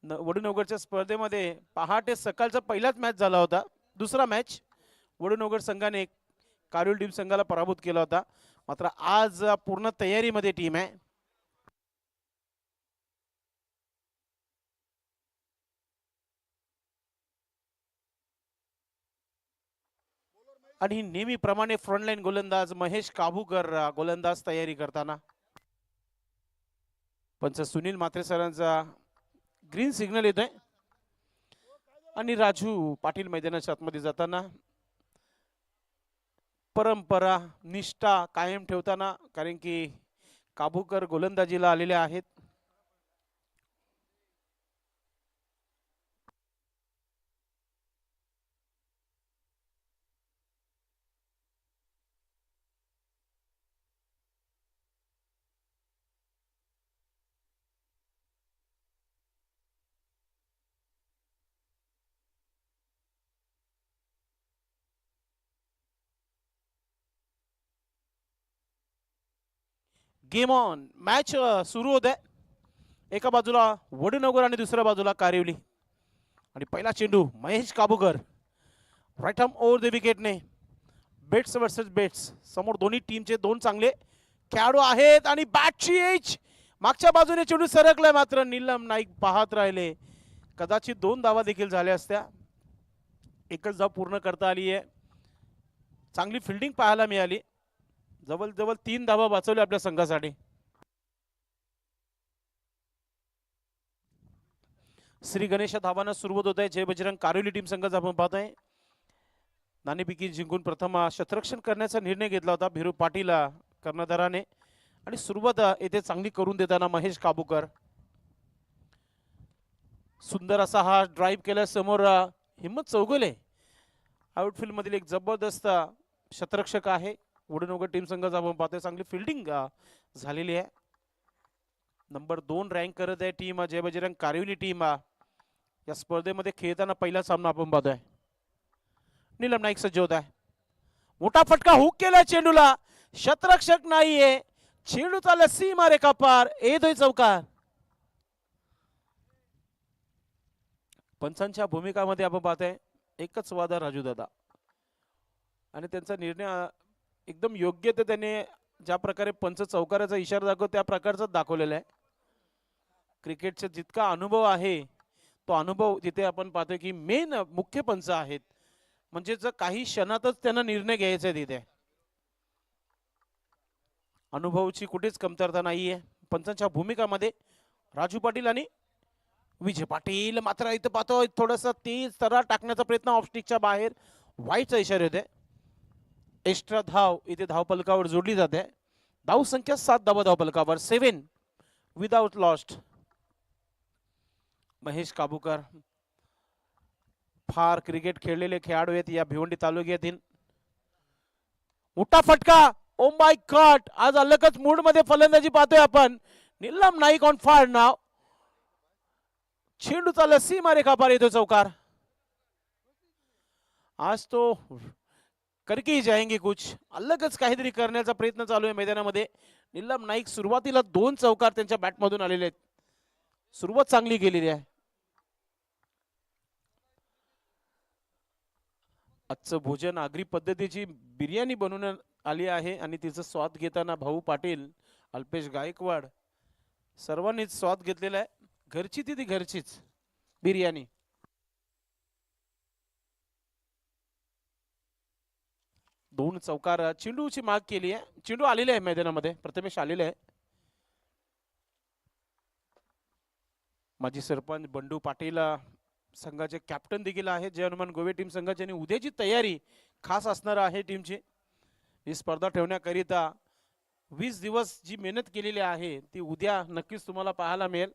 वडूनगरच्या स्पर्धेमध्ये पहाटे सकाळचा पहिलाच मॅच झाला होता. दुसरा मॅच वडूनगर संघाने कारुल टीम संघाला पराभूत केला होता. मात्र आज पूर्ण तयारीमध्ये टीम आहे. आणि नेहमीप्रमाणे फ्रंटलाईन गोलंदाज महेश काबूकर गोलंदाज तयारी करताना. पंच सुनील म्हात्रे सरांचा ग्रीन सिग्नल येतोय आणि राजू पाटील मैदानाच्या आतमध्ये जाताना परंपरा निष्ठा कायम ठेवताना, कारण की काबूकर गोलंदाजीला आलेले आहेत. Game on. मॅच सुरू होत आहे. एका बाजूला वडूनगर आणि दुसऱ्या बाजूला कारिवली. आणि पहिला चेंडू Mahesh Kabukar right arm over the विकेटने. Bats versus bats. समोर दोन्ही टीमचे दोन चांगले खेळाडू आहेत आणि बॅटची एज मागच्या बाजूने चेंडू सरकलाय. मात्र नीलम नाईक पाहत राहिले. कदाचित दोन धावा देखील झाल्या असत्या. एकच धाव पूर्ण करता आली आहे. चांगली फिल्डिंग पाहायला मिळाली. जवळजवळ 3 धावा वाचवल्या आपल्या संघासाठी. श्री गणेश धावांना सुरुवात होत आहे. जय बजरंग कारिवली टीम संघाचा आपण पाहतोय. नाणेफेकी जिंकून प्रथम शतरक्षण करण्याचा निर्णय घेतला होता भिरू पाटील कर्णधाराने. आणि सुरुवात येथे चांगली करून देताना महेश काबूकर. सुंदर असा हा ड्राईव्ह केला समोर हिम्मत चौगुले. आउटफील्ड मधील एक जबरदस्त शतरक्षक आहे. वडूनगर टीम संघाचा आपण पाहतोय. चांगली फिल्डिंग झालेली आहे. नंबर 2 रँक करत आहे टीम जय बजरंग कारिवली टीम. या स्पर्धेमध्ये खेळताना पहिला सामना आपण पाहतोय. नीलम नाईक सज्ज होत आहे. मोठा फटका हुक केला चेंडूला. शतरक्षक नाहीये. चेंडूचा लस्सी मारे का पार. येतोय चौकार. पंचांच्या भूमिकामध्ये आपण पाहतोय एकच वादा राजू दादा. आणि त्यांचा निर्णय एकदम योग्य. ते त्याने ज्या प्रकारे पंच चौकाराचा इशारा दाखवतो त्या प्रकारचा दाखवलेला आहे. क्रिकेटचा जितका अनुभव आहे तो अनुभव तिथे आपण पाहतोय की मेन मुख्य पंच आहेत. म्हणजे जर काही क्षणातच त्यांना निर्णय घ्यायचा आहे तिथे. अनुभवाची कुठेच कमतरता नाहीये. पंचांच्या भूमिकामध्ये राजू पाटील आणि विजय पाटील. मात्र इथं पाहतोय थोडस तेज तरा टाकण्याचा प्रयत्न ऑफस्टिकच्या बाहेर. वाईटचा इशारा होते. एक्स्ट्रा धाव इथे धावपलकावर जोडली जाते. धाव संख्या 7 धावा धावपलकावर. 7 विदाउट लॉस्ट. महेश काबूकर फार क्रिकेट खेळलेले खेळाडू आहेत या भिवंडी तालुक्यातील. मोठा फटका. Oh my God. आज अलगच मूड मध्ये फलंदाजी पाहतोय आपण. नीलम नाईक ऑन फायर नाव. चेंडूचा लस्सी मारे खापार येतो चौकार. आज तो करके जाएंगे कुछ. अलगच काहीतरी करण्याचा प्रयत्न चालू आहे मैदानामध्ये. नीलम नाईक सुरुवातीला 2 चौकार त्यांच्या बॅटमधून आलेले आहेत. सुरुवात चांगली केलेली आहे. आजचं भोजन आगरी पद्धतीची बिर्याणी बनवून आली आहे आणि तिचं स्वाद घेताना भाऊ पाटील, अल्पेश गायकवाड सर्वांनीच स्वाद घेतलेला आहे. घरची ती घरचीच बिर्याणी. दोन चौकार. चेंडूची माग केली आहे. चेंडू आलेले आहे मैदानामध्ये. प्रथमेश आलेले आहे. माजी सरपंच बंडू पाटील संघाचे कॅप्टन देखील आहेत. जय हनुमान गोवे टीम संघाची. आणि उद्याची तयारी खास असणार आहे टीमची. ही स्पर्धा ठेवण्याकरिता 20 दिवस जी मेहनत केलेली आहे ती उद्या नक्कीच तुम्हाला पाहायला मिळेल.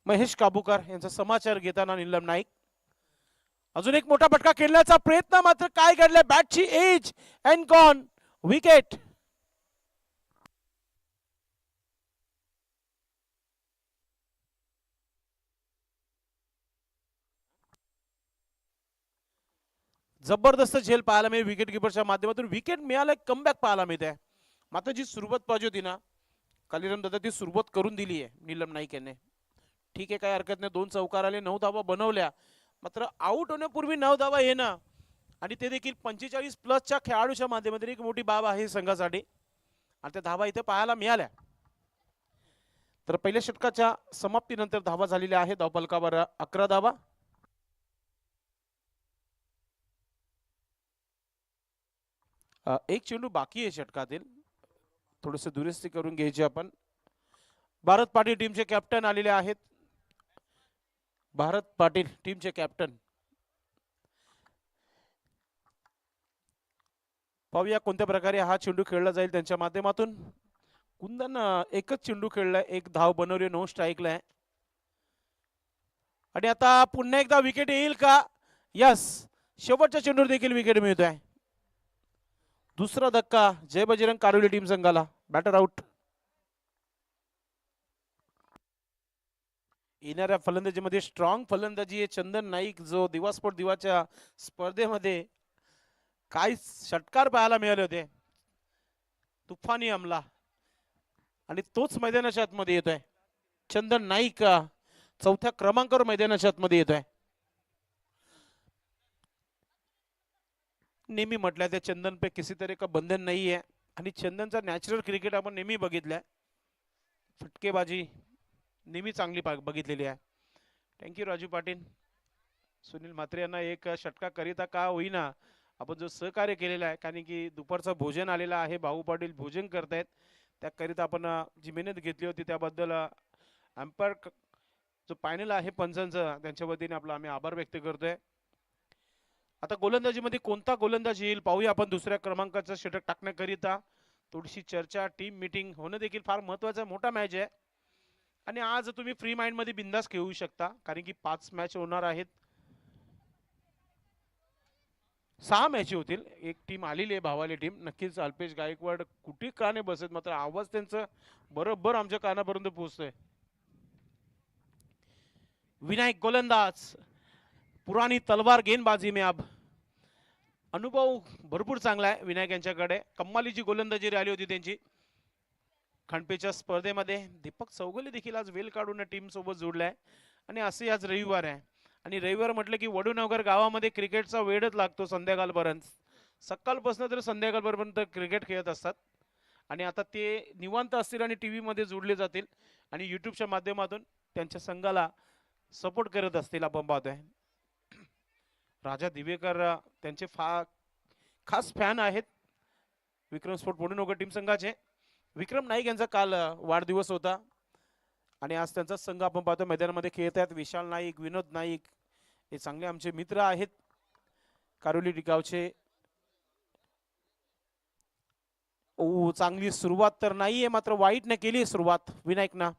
महेश काबूकर यांचा समाचार घेताना नीलम नाईक. अजून एक मोठा फटका खेळण्याचा प्रयत्न. मात्र काय घडलंय. बॅटची एज अँड गॉन. विकेट. जबरदस्त झेल पाहायला मिळेल विकेट किपरच्या माध्यमातून. विकेट मिळालं. कमबॅक पाहायला मिळते. मात्र जी सुरुवात पाहिजे होती ना कालीराम दादा ती सुरुवात करून दिली आहे नीलम नाईक यांनी. ठीक आहे, काही हरकत नाही. 2 चौकार आले, 9 धावा बनवल्या. मात्र आऊट होण्यापूर्वी 9 धावा येणं आणि ते देखील 45 प्लसच्या खेळाडूच्या माध्यमातून एक मोठी बाब आहे संघासाठी. आणि त्या धावा इथे पाहायला मिळाल्या. तर पहिल्या षटकाच्या समाप्तीनंतर धावा झालेल्या आहेत. धावफलकावर 11 धावा. एक चेंडू बाकी आहे षटकातील, थोडस दुरुस्ती करून घ्यायची आपण. भारत पाटील टीमचे कॅप्टन आलेले आहेत. भारत पाटील टीमचे कॅप्टन. पाहूया कोणत्या प्रकारे हा चेंडू खेळला जाईल त्यांच्या माध्यमातून. कुंदन एकच चेंडू खेळलाय, एक धाव बनवली, 9 स्ट्राईकला आहे. आणि आता पुन्हा एकदा विकेट येईल का? यस, शेवटच्या चेंडूवर देखील विकेट मिळतोय. दुसरा धक्का जय बजरंग कारोली टीम संघाला. Batter out. येणाऱ्या फलंदाजीमध्ये स्ट्रॉंग फलंदाजी आहे चंदन नाईक, जो दिवास्फोट दिवाच्या स्पर्धेमध्ये काही षटकार पाहायला मिळाले होते. तुफानी हमला आणि तोच मैदानाच्या आतमध्ये येतोय. चंदन नाईक 4थ्या क्रमांकावर मैदानाच्या आतमध्ये येतोय. नेहमी म्हटलं त्या चंदन पे किसी तरह का बंधन नाही आहे आणि चंदनचा नॅचरल क्रिकेट आपण नेहमी बघितलंय. फटकेबाजी नेहमी चांगली बघितलेली आहे. थँक्यू राजू पाटील. सुनील म्हात्रे यांना एक षटका करिता का होईना आपण जो सहकार्य केलेला आहे, कारण की दुपारचं भोजन आलेलं आहे, भाऊ पाटील भोजन करतायत, त्याकरिता आपण जी मेहनत घेतली होती त्याबद्दल अंपायर जो पॅनल आहे पंचांचा त्यांच्या वतीने आपला आम्ही आभार व्यक्त करतोय. आता गोलंदाजीमध्ये कोणता गोलंदाज येईल पाहूया आपण. दुसऱ्या क्रमांकाचं षटक टाकण्याकरिता थोडीशी चर्चा, टीम मीटिंग होणं देखील फार महत्वाचा मोठा मॅच आहे. आणि आज तुम्ही फ्री माइंड मध्ये बिंदास खेळू शकता, कारण की 5 मॅच होणार आहेत. 6 मॅच होतील. एक टीम आलेली आहे भावाली टीम. नक्कीच अल्पेश गायकवाड कुठे काने बसत, मात्र आवाज त्यांचा बरोबर आमच्या कानापर्यंत पोहोचतोय. विनायक गोलंदाज, पुरानी तलवार गेंदबाजी में अब. अनुभव भरपूर चांगला आहे विनायक यांच्याकडे. कम्मालीची गोलंदाजी राहिली होती त्यांची खंडपेच्या स्पर्धेमध्ये. दीपक चौगुले देखील आज वेल काढून टीम सोबत जोडलाय. आणि असे आज रविवार आहे, आणि रविवार म्हटलं की वडूनगर गावामध्ये क्रिकेटचा वेळच लागतो संध्याकाळपर्यंत. सकाळपासून तर संध्याकाळपर्यंत क्रिकेट खेळत असतात. आणि आता ते निवांत असतील आणि टी व्हीमध्ये जोडले जातील आणि यूट्यूबच्या माध्यमातून त्यांच्या संघाला सपोर्ट करत असतील आपण पाहतोय. राजा दिवेकर त्यांचे खास फॅन आहेत विक्रम स्पोर्ट वडूनगर टीम संघाचे. विक्रम नाईक यांचा काल वाढदिवस होता आणि आज त्यांचा संघ आपण पाहतो मैदानामध्ये खेळत आहेत. विशाल नाईक, विनोद नाईक हे चांगले आमचे मित्र आहेत कारोली गावचे. चांगली सुरुवात तर नाहीये, मात्र वाईटने केली सुरुवात विनायकना.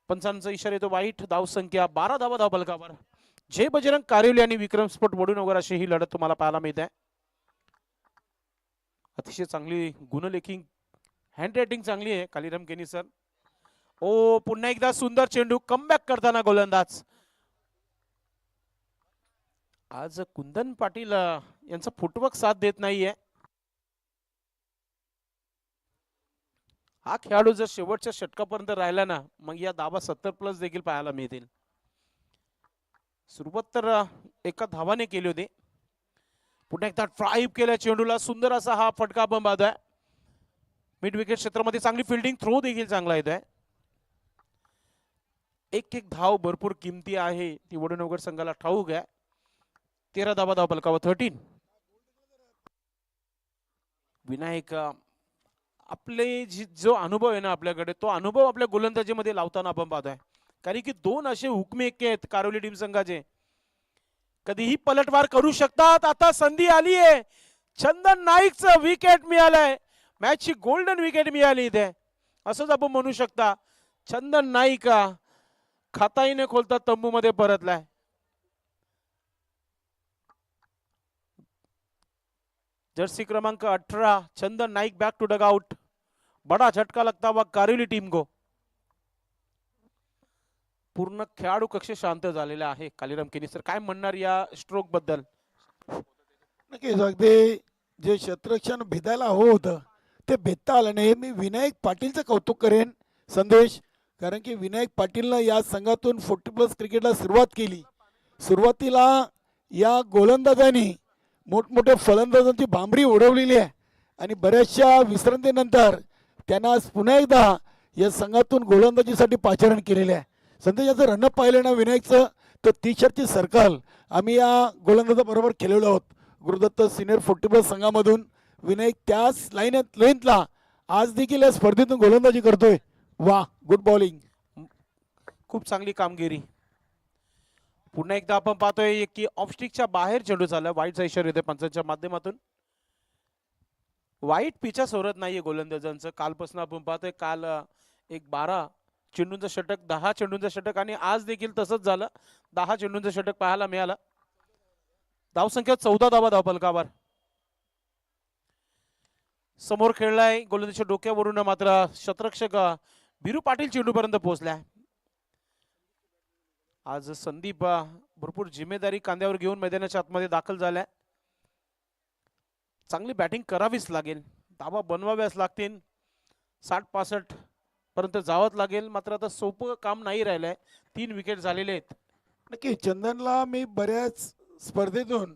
पंचांचा इशारा येतो वाईट. धाव संख्या 12 धावा धावफलकावर. जय बजरंग कारिवली आणि विक्रम स्पोर्ट वडूनगर अशी ही लढत तुम्हाला पाहायला मिळते. अतिशय चांगली गुणलेखी, हँड रायटिंग चांगली आहे कालीराम केनी सर. ओ पुन्हा एकदा सुंदर चेंडू, कमबॅक करताना गोलंदाज. आज कुंदन पाटील यांचा फुटवर्क साथ देत नाहीये. हा खेळाडू जर शेवटच्या षटकापर्यंत राहिला ना, मग या धावा 70 प्लस देखील पाहायला मिळतील. सुरुवात तर एका धावाने केली होती. पुन्हा एकदा ड्राईव्ह केल्या चेंडूला, सुंदर असा हा फटका आपण पाहतोय. मिड विकेट क्षेत्रामध्ये चांगली फिल्डिंग, थ्रो देखील चांगला येतोय. एक एक धाव भरपूर किमती आहे, ती वडूनगर संघाला ठाऊक आहे. 13 धावा धावफलकावर 13. विनायक आपले जो अनुभव आहे ना आपल्याकडे, तो अनुभव आपल्या गोलंदाजीमध्ये लावताना आपण पाहतोय. कारण की 2 असे हुकमे एक्के आहेत कारोली टीम संघाचे, कधीही पलटवार करू शकतात. आता संधी आली आहे. चंदन नाईकचं विकेट मिळालंय. मॅचची गोल्डन विकेट मिळाली इथे, असंच आपण म्हणू शकता. चंदन नाईक खाताही न खोलता तंबू मध्ये परतलाय. जर्सी क्रमांक 18 चंदन नाईक बैक टू डगआउट. बड़ा झटका लगता हुआ कारिवली टीम को. पूर्ण खेळाडू कक्ष शांत झालेला आहे. कालीराम केनी सर काय म्हणणार या स्ट्रोक बद्दल? नक्कीच अगदी जे क्षेत्ररक्षण भेदायला हवं होतं ते भेदता आलं नाही. मी विनायक पाटीलचं कौतुक करेन. संदेश कारण की विनायक पाटीलनं या संघातून 40+ क्रिकेटला सुरुवात केली. सुरुवातीला या गोलंदाजांनी मोठमोठ्या फलंदाजांची भांबरी उडवलेली आहे आणि बऱ्याचशा विश्रांतीनंतर त्यांना आज पुन्हा एकदा या संघातून गोलंदाजीसाठी पाचारण केलेले आहे. संदेश याचं रनअप पाहिलं ना विनायकचं, तर टी शर्टची सर्कल आम्ही या गोलंदाजाबरोबर खेळलेलो आहोत. गुरुदत्त सिनियर 40+ संघामधून विनायक त्याच लेंथला आज देखील या स्पर्धेतून गोलंदाजी करतोय. वा, गुड बॉलिंग. खूप चांगली कामगिरी. पुन्हा एकदा आपण पाहतोय की ऑफस्टिकच्या बाहेर चेंडू चालला. वाईटचा इशारा येतोय पंचांच्या माध्यमातून. वाईट पिचा सोडत नाहीये गोलंदाजांचं. कालपासून आपण पाहतोय, काल एक 12 चेंडूंचं षटक, 10 चेंडूंचं षटक आणि आज देखील तसंच झालं. 10 चेंडूंचं षटक पाहायला मिळालं. धावसंख्या 14 धावा धावफलकावर. समोर खेळलाय गोलंदाजीच्या डोक्यावरून, मात्र शतरक्षक बिरू पाटील चेंडूपर्यंत पोहोचलाय. आज संदीप भरपूर जिम्मेदारी खांद्यावर घेऊन मैदानाच्या आतमध्ये दाखल झालाय. चांगली बॅटिंग करावीच लागेल, धावा बनवाव्याच लागतील. 60-65 पर्यंत जावंच लागेल. मात्र आता सोपं काम नाही राहिलंय. 3 विकेट झालेले आहेत. नक्की चंदनला मी बऱ्याच स्पर्धेतून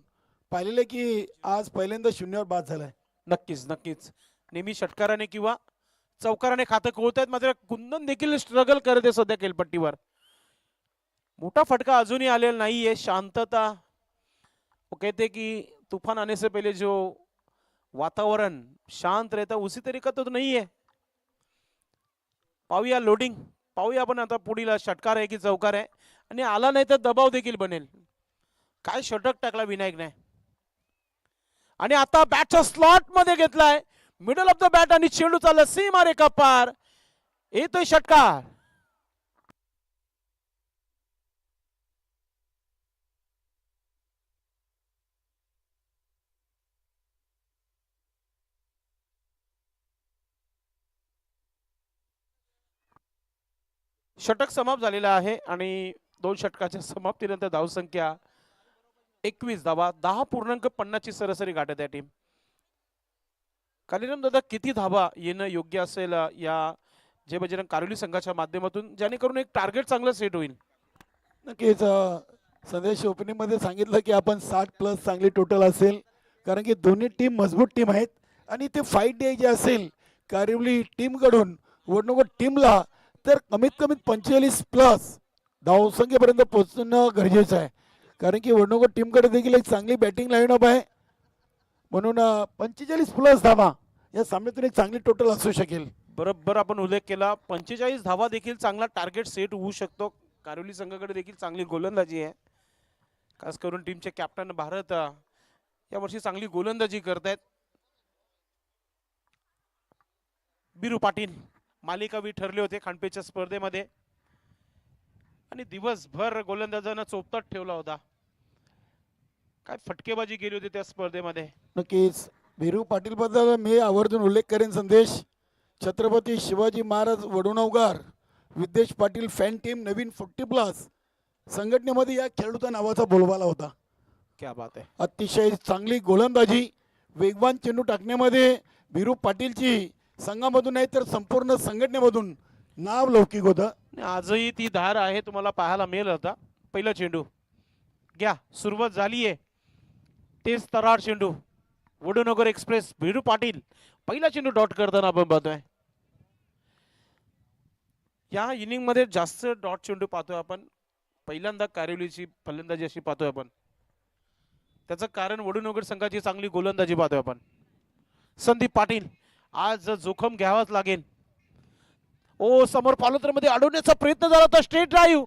पाहिलेलं की आज पहिल्यांदा शून्यावर बाद झालाय. नक्कीच नक्कीच. नेहमी षटकाराने किंवा चौकाराने खातं खोळत आहेत, मात्र कुंदन देखील स्ट्रगल करत आहे सध्या खेळपट्टीवर. मोठा फटका अजूनही आलेला नाहीये. शांतता. वो कहते कि तूफान आने से पहले जो वातावरण शांत रहता उसी तरीका तो नहीं है. पाहूया लोडिंग, पाहूया आपण आता पुढील षटकार आहे की चौकार आहे, आणि आला नाही तर दबाव देखील बनेल. काय षटक टाकला विनायकने, आणि आता बॅटच्या स्लॉट मध्ये घेतलाय, मिडल ऑफ द बॅट, आणि चेंडू चालला सीमा रेखा पार. येतोय षटकार. षटक समाप्त झालेला आहे आणि 2 षटकाच्या समाप्तीनंतर धावसंख्या 21 धावा, 10.50 ची सरासरी गाठत आहे टीम. कालीराम दादा, किती धावा येणं योग्य असेल या जय बजरंग कारवली संघाच्या माध्यमातून, जेणेकरून एक टार्गेट चांगलं सेट होईल? नक्कीच संदेश ओपनिंग मध्ये सांगितलं की आपण 60+ चांगली टोटल असेल, कारण की दोन्ही टीम मजबूत टीम आहेत आणि ते फाईट द्यायची असेल कारिवली टीमकडून वडनगर टीमला, तर कमीत कमी 45+ धावसंख्येपर्यंत पोहोचणं गरजेचं आहे. कारण की वडनगर टीमकडे देखील एक चांगली बॅटिंग लाईनअप आहे, म्हणून 45+ धावा या सामन्यातून एक चांगली टोटल असू शकेल. बरोबर आपण उल्लेख केला. 45 धावा देखील चांगला टार्गेट सेट होऊ शकतो. कारवली संघाकडे देखील चांगली गोलंदाजी आहे. खास करून टीमचे कॅप्टन भारत यावर्षी चांगली गोलंदाजी करतायत. बिरू पाटील मालिकावीर ठरले होते खांडपेच्या स्पर्धेमध्ये, आणि दिवसभर गोलंदाजांना चोपतात ठेवला होता. काय फटकेबाजी केली होती त्या स्पर्धेमध्ये. नक्कीच बिरू पाटील बद्दल मी आवर्जून उल्लेख करेन. संदेश छत्रपती शिवाजी महाराज वडुणवगार विद्येश पाटील फॅन टीम नवीन 40+ संघटनेमध्ये या खेळाडूचा नावाचा बोलबाला होता. क्या बात आहे. अतिशय चांगली गोलंदाजी, वेगवान चेंडू टाकण्यामध्ये बिरू पाटीलची संघामधून नाही तर संपूर्ण संघटनेमधून नाव लौकिक होतं. आजही ती धार आहे, तुम्हाला पाहायला मिळेल. आता पहिला चेंडू घ्या, सुरुवात झाली आहे. तेच तरार चेंडू, वडूनगर एक्सप्रेस, बिरू पाटील पहिला चेंडू डॉट करताना आपण पाहतोय. या इनिंग मध्ये जास्त डॉट चेंडू पाहतोय आपण. पहिल्यांदा कारिवलीची फलंदाजी अशी पाहतोय आपण. त्याचं कारण वडूनगर संघाची चांगली गोलंदाजी पाहतोय आपण. संदीप पाटील, आज जोखम घ्यावाच लागेल. ओ, समोर फॉलोतर मध्ये अडवण्याचा प्रयत्न झाला होता. स्ट्रेट ड्राईव्ह,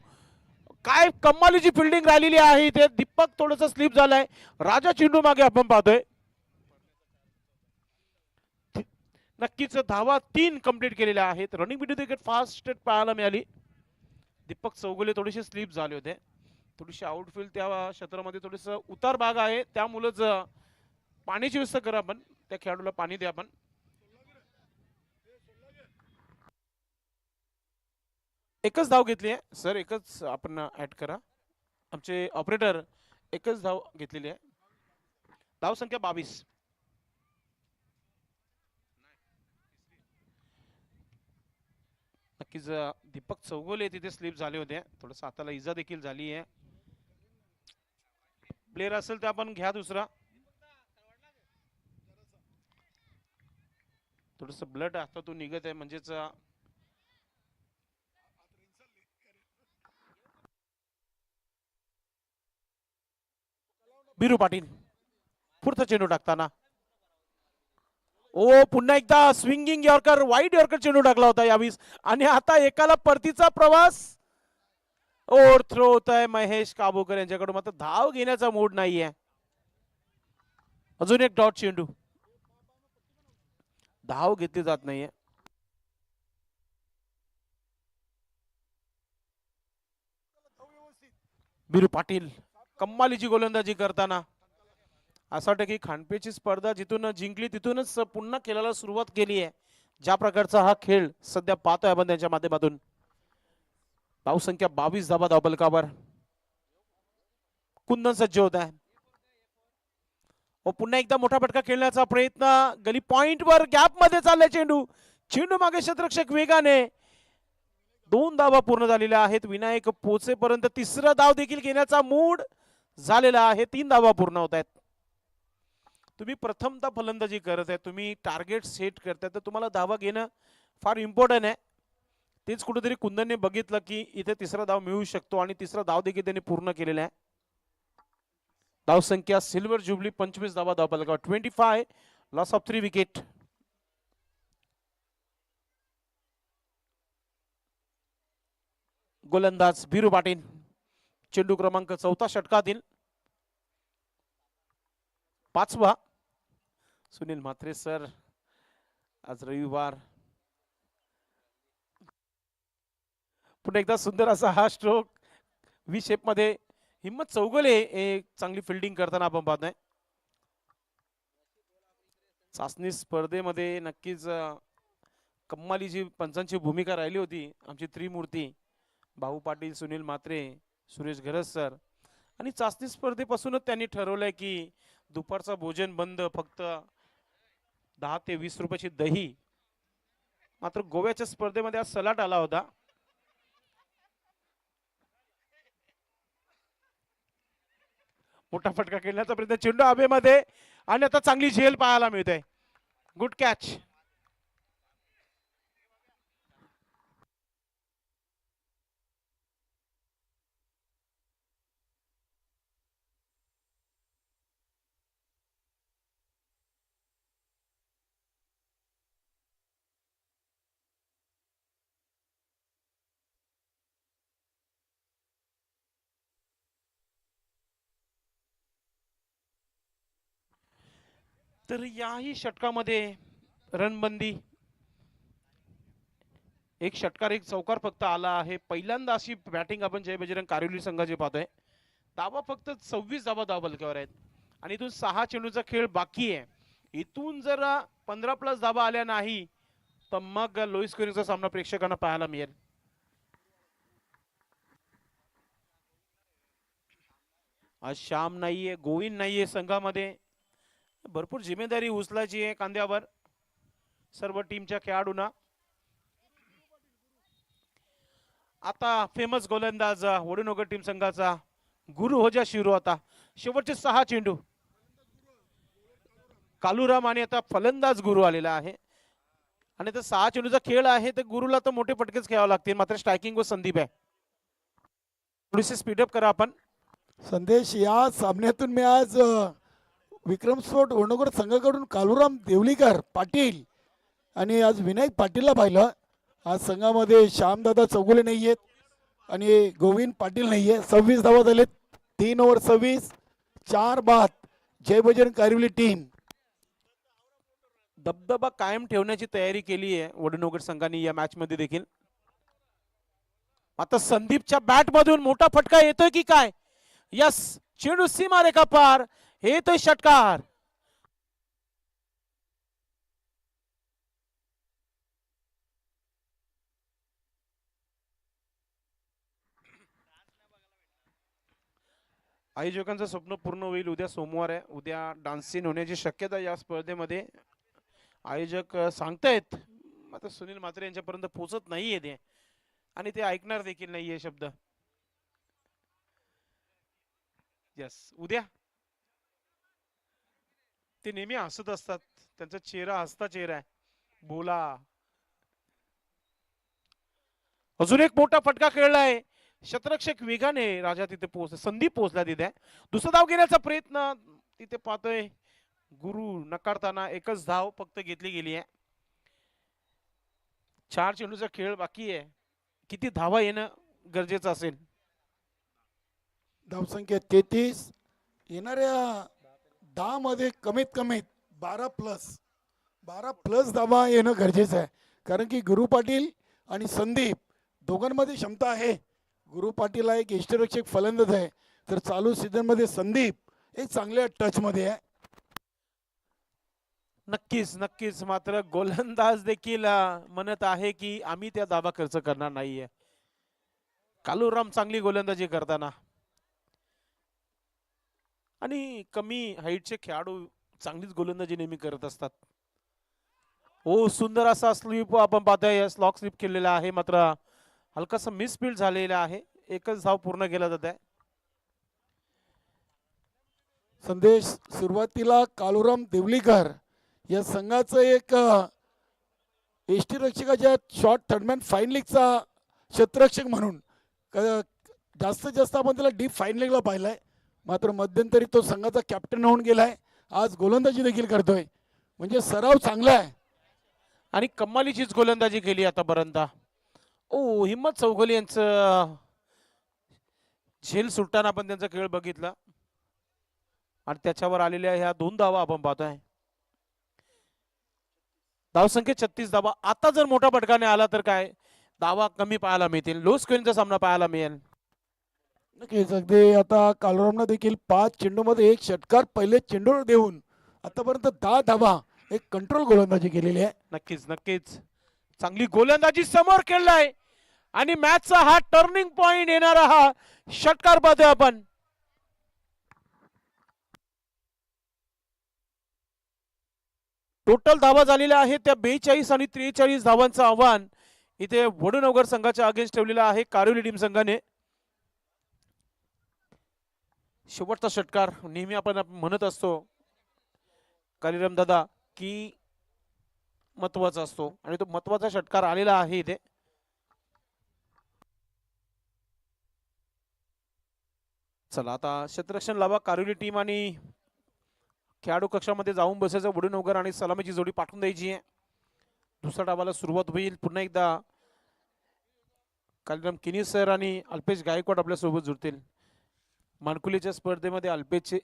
काय कमालीची फिल्डिंग राहिलेली आहे इथे. दीपक थोडंसं स्लिप झालाय. राजा चेंडू मागे आपण पाहतोय. नक्कीच धावा 3 कंप्लीट केलेल्या आहेत. रनिंग बिटू विकेट फास्ट पाहायला मिळाली. दीपक चौगुले थोडेसे स्लिप झाले होते. थोडीशी आउटफील्ड त्या क्षेत्रामध्ये थोडस उतार भाग आहे, त्यामुळेच पाण्याची व्यवस्था करा आपण. त्या खेळाडूला पाणी द्या आपण. एकच धाव घेतली आहे सर, एकच आपण ऍड करा. आमचे ऑपरेटर एकच धाव घेतलेली आहे. धाव संख्या 22. नक्कीच दीपक चौगुले तिथे स्लिप झाले होते, थोडस हाताला इजा देखील झाली आहे. प्लेयर असेल तर आपण घ्या दुसरा. थोडस ब्लड हातातून निघत आहे म्हणजेच बिरू पाटील पुढचा चेंडू टाकताना ओ पुन्हा एकदा स्विंगिंग यॉर्कर वाईड यॉर्कर चेंडू टाकला होता यावीस आणि आता एकाला परतीचा प्रवास. ओव्हर थ्रो होत आहे महेश काबूकर यांच्याकडून, मात्र धाव घेण्याचा मूड नाहीये. अजून एक डॉट चेंडू, धाव घेतली जात नाहीये. बिरू पाटील कम्मालीची गोलंदाजी करताना असं वाटतं की खानपेची स्पर्धा जिथून जिंकली तिथूनच पुन्हा खेळायला सुरुवात केली आहे. ज्या प्रकारचा हा खेळ सध्या पाहतोय आपण त्यांच्या माध्यमातून. धावसंख्या 22 धावा धावफलकावर. कुंदन सज्ज होत आहे. पुन्हा एकदा मोठा फटका खेळण्याचा प्रयत्न, गली पॉइंट वर गॅप मध्ये चाललाय चेंडू. चेंडू मागे क्षेत्ररक्षक वेगाने. 2 धावा पूर्ण झालेल्या आहेत. विनायक पोचेपर्यंत तिसरा धाव देखील घेण्याचा मूड झालेला आहे. 3 धावा पूर्ण होत आहेत. तुम्ही प्रथमतः फलंदाजी करत आहे, तुम्ही टार्गेट सेट करताय, तर तुम्हाला धावा घेणं फार इम्पॉर्टंट आहे. तेच कुठेतरी कुंदनने बघितलं की इथे तिसरा धाव मिळू शकतो आणि तिसरा धाव देखील त्यांनी पूर्ण केलेला आहे. धावसंख्या सिल्वर जुबली 25 धावा धावफलकावर. 25 लॉस ऑफ 3 विकेट. गोलंदाज बिरू पाटील, चेंडू क्रमांक 4 षटकातील 5वा. सुनील म्हात्रे सर आज रविवार. पुन्हा एकदा सुंदर असा हा स्ट्रोक व्ही शेप मध्ये. हिम्मत चौगुले एक चांगली फिल्डिंग करताना आपण पाहतोय. चाचणी स्पर्धेमध्ये नक्कीच कम्माली जी पंचांची भूमिका राहिली होती आमची त्रिमूर्ती भाऊ पाटील, सुनील म्हात्रे, सुरेश घरज सर. आणि चाचणी स्पर्धेपासूनच त्यांनी ठरवलंय की दुपारचा भोजन बंद, फक्त 10 ते 20 रुपयाची दही. मात्र गोव्याच्या स्पर्धेमध्ये आज सलाड आला होता. मोठा फटका खेळण्याचा प्रयत्न, चेंडू हवेमध्ये आणि आता चांगली झेल पाहायला मिळते. Good catch. तर याही षटकामध्ये रणबंदी. एक षटकार एक चौकार फक्त आला आहे. पहिल्यांदा अशी बॅटिंग आपण जय बजरंग कारिवली संघाची पाहतोय. धावा फक्त 26 धावा धावफलकावर आहेत आणि इथून 6 चेंडूचा खेळ बाकी आहे. इथून जर 15+ धावा आल्या नाही तर मग लो स्कोरिंगचा सामना प्रेक्षकांना पाहायला मिळेल. आज श्याम नाहीये, गोविंद नाहीये संघामध्ये. भरपूर जिम्मेदारी उचलायची आहे खांद्यावर सर्व टीमच्या खेळाडूंना. आता फेमस गोलंदाज वडनगर टीम संघाचा गुरु होजा शिरू. आता शेवटचे 6 चेंडू. कालूराम आणि आता फलंदाज गुरु आलेला आहे आणि तर 6 चेंडूचा खेळ आहे तर गुरुला तर मोठे फटकेच खेळावे लागतील. मात्र स्ट्रायकिंग व संदीप आहे. थोडीशी स्पीडअप करा आपण. संदेश, या सामन्यातून मी आज विक्रम स्पोर्ट वडनगर संघाकडून कालूराम देवलीकर पाटील आणि आज विनायक पाटीलला पाहिलं. आज संघामध्ये श्यामदादा चौगुले नाही आहेत आणि गोविंद पाटील नाही आहे. 26 धावा झालेत. 3 ओव्हर 26, 4 बाद. जय बजरंग कारिवली टीम दबदबा कायम ठेवण्याची तयारी केली आहे वडनगर संघाने या मॅच मध्ये देखील. आता संदीपच्या बॅट मधून मोठा फटका येतोय की काय? यस, चेंडू सीमा रेखा पार. येतोय षटकार. आयोजकांचं स्वप्न पूर्ण होईल. उद्या सोमवार आहे, उद्या डान्सिंग होण्याची शक्यता या स्पर्धेमध्ये आयोजक सांगतायत. आता सुनील म्हात्रे यांच्यापर्यंत पोहोचत नाहीये ते. आणि ते ऐकणार देखील नाहीये शब्द. यस, उद्या ते नेहमी हसत असतात. त्यांचा चेहरा हसता चेहरा आहे. बोला. अजून एक मोठा फटका खेळलाय. शतरक्षक वेगाने राजा तिथे पोहोचला, संदीप पोहोचला तिथे. दुसरा धाव घेण्याचा प्रयत्न तिथे पाहतोय गुरु, नकारताना एकच धाव फक्त घेतली गेली आहे. 4 चेंडूचा खेळ बाकी आहे. किती धावा येणं गरजेचं असेल. धावसंख्या 33, येणाऱ्या 10 मध्ये कमीत कमीत 12 प्लस धावा येणं गरजेचं आहे. कारण की गुरु पाटील आणि संदीप दोघांमध्ये क्षमता आहे. गुरु पाटील हा एक यष्टिरक्षक फलंदाज आहे, तर चालू सीझनमध्ये संदीप एक चांगल्या टचमध्ये आहे. नक्कीच नक्कीच. मात्र गोलंदाज देखील म्हणत आहे की आम्ही त्या धावा खर्च करणार नाहीये. कालूराम चांगली गोलंदाजी करताना आणि कमी हाईटचे खेळाडू चांगलीच गोलंदाजी नेहमी करत असतात. ओ, सुंदर असा स्लिप आपण पाहतोय. स्लॉक स्लिप केलेला आहे, मात्र हलकासा मिसफील्ड झालेला आहे. एकच धाव पूर्ण केला जात आहे. संदेश, सुरुवातीला कालुराम देवलीकर या संघाचं एक यष्टिरक्षकाच्या शॉर्ट थर्डमॅन फाईन लीगचा क्षेत्ररक्षक म्हणून जास्तीत जास्त आपण त्याला डीप फाईन लीगला पाहिलाय. मात्र मध्यंतरी तो संघाचा कॅप्टन होऊन गेलाय. आज गोलंदाजी देखील करतोय, म्हणजे सराव चांगला आहे आणि कमालीचीच गोलंदाजी केली आतापर्यंत. ओ, हिम्मत चौगुले यांचं झेल सुटताना आपण त्यांचा खेळ बघितला आणि त्याच्यावर आलेल्या ह्या 2 धावा आपण पाहतोय. धावसंख्या 36 धावा. आता जर मोठा फटकाने आला तर काय धावा कमी पाहायला मिळतील. लो स्कोरिंगचा सामना पाहायला मिळेल. नक्कीच. अगदी आता कालुरामनं देखील 5 चेंडूमध्ये 1 षटकार पहिले चेंडूवर देऊन आतापर्यंत 10 धावा एक कंट्रोल गोलंदाजी केलेली आहे. नक्कीच नक्कीच. चांगली गोलंदाजी समोर खेळलाय आणि मॅचचा हा टर्निंग पॉइंट येणारा हा षटकार पाहतोय आपण. टोटल धावा झालेल्या आहेत त्या 42 आणि 43 धावांचं आव्हान इथे वडूनगर संघाच्या अगेन्स्ट ठेवलेलं आहे कारिवली टीम संघाने. शेवटचा षटकार नेहमी आपण म्हणत असतो कालिराम दादा की महत्वाचा असतो आणि तो महत्वाचा षटकार आलेला आहे इथे. चला आता क्षेत्ररक्षण लावा कारिवली टीम आणि खेळाडू कक्षामध्ये जाऊन बसायचं. वडूनगर आणि सलामीची जोडी पाठवून द्यायची आहे. दुसऱ्या डावाला सुरुवात होईल. पुन्हा एकदा कालिराम किनी सर आणि अल्पेश गायकवाड आपल्या सोबत जुळतील. मानकुलीच्या स्पर्धेमध्ये अल्पेशचे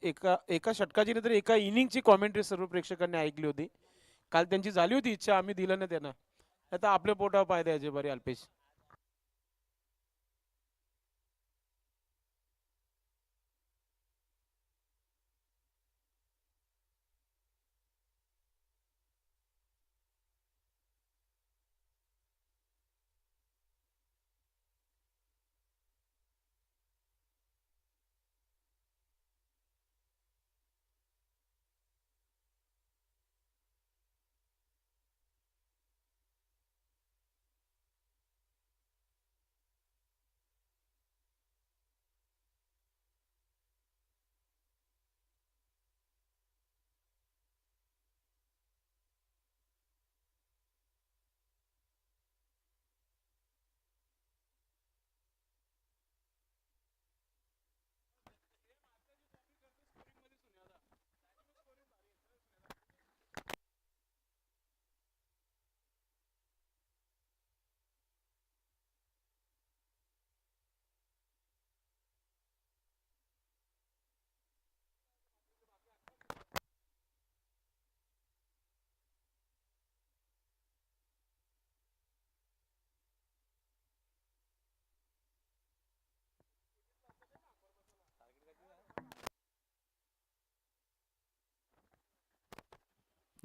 एका षटकाची नाही तर एका इनिंगची कॉमेंट्री सर्व प्रेक्षकांनी ऐकली होती. काल त्यांची झाली होती इच्छा, आम्ही दिलं नाही त्यांना. आता आपल्या पोटावर पाय द्यायचे बरे अल्पेश.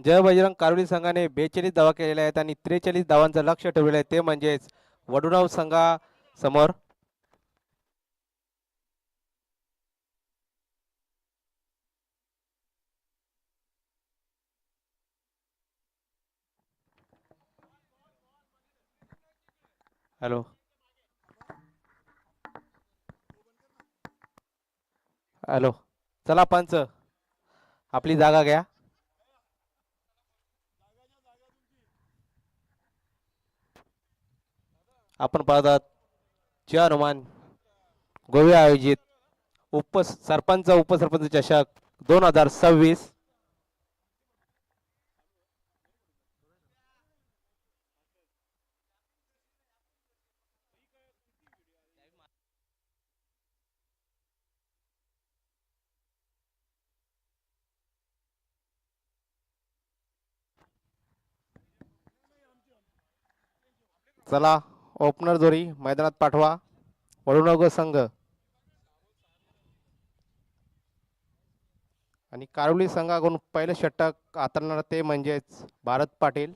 जय बजरंग कारोली संघाने 42 धावा केलेल्या आहेत आणि 43 धावांचं लक्ष ठेवलेलं आहे, ते म्हणजेच वडुराव संघासमोर. हॅलो. हॅलो, चला पंच, आपली जागा घ्या. आपण पाहतात जय हनुमान गोवे आयोजित सरपंच उपसरपंच चषक 2026. चला, ओपनर जोडी मैदानात पाठवा. वडुनगर संघ आणि कारुली संघाकडून पहिलं षटक हाताळणार ते म्हणजेच भारत पाटील.